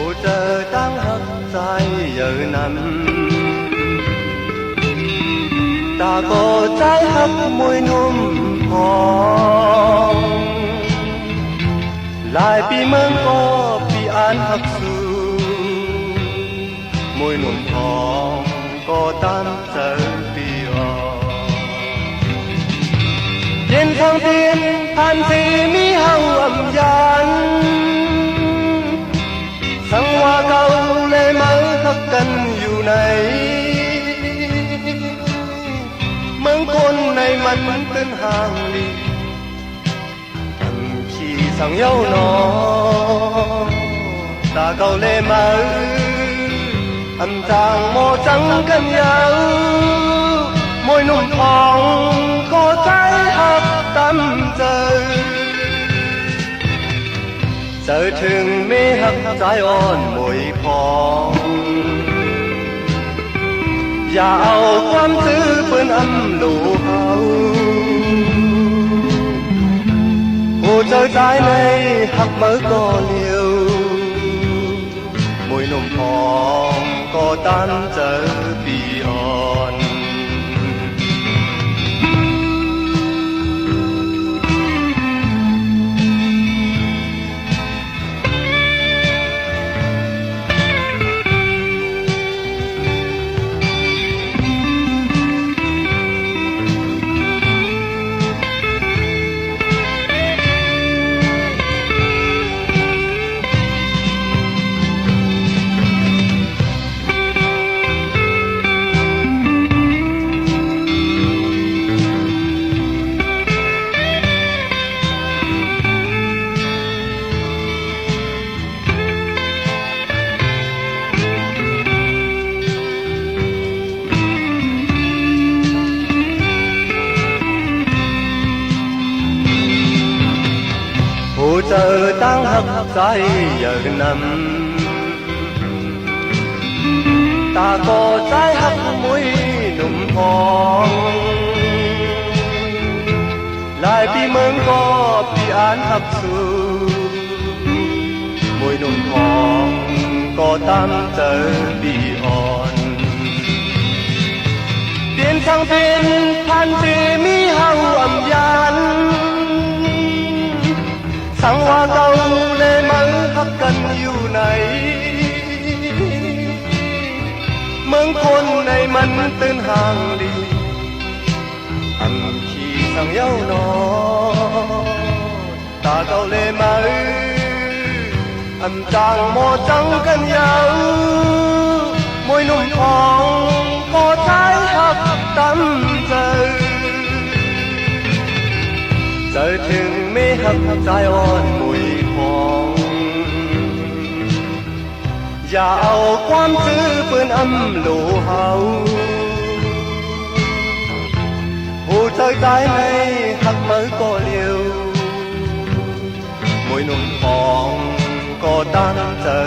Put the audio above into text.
ผู้เจอตั้งหักใจเยอะนั้นตาก็ใจหักมวยนุ่มพองหลายปีเมืองก็ปีอ่านหักสูมวยนุ่มพองก็ตามเจอปีออกเย็นทางเตียนผ่านสีมีเฮาอำยันสังว่าเก่าเลยมาหักกันอยู่ไหนเมืองคนในมันเป็นห่างลีขี่สังเย้าหนอตาเก่าเลยมาอันจางโมจังกันยาวมวยนุ่มทองก็ใจหักตำเจอถึงไม่หักใจอ่อนมวยพองอย่าเอาความซื้อเปิ้นอำลูเฮาผู้เจอใจในหักมือก็เลียวมวยนุ่มพองก็ตันเจอปีอ่อนผู้เจอตั้งหักใจเยอะนั้นตาก็ใจหักมวยหนุ่มทองหลายปีเมืองก็ปีอ่านหักสูมวยหนุ่มทองก็ตามเจอปีอ่อนเปลี่ยนทางเป็นพันปีมีเฮาอำยันสังว่าเก่าเลยมันหักกันอยู่ไหนเมืองคนในมันตื่นห่างลีอันขี่สังเย้าหนอตาเก่าเลยมาอันจางโมจังกันยาวมวยนุ่มทองก็ใจหักตำเจอถึงไม่หักใจอ่อนมวยพองอย่าเอาความซื้อเปิ้นอำลูเฮาผู้เจอใจในหักมือก็เลียวมวยนุ่มทองก็ตั้งเจอ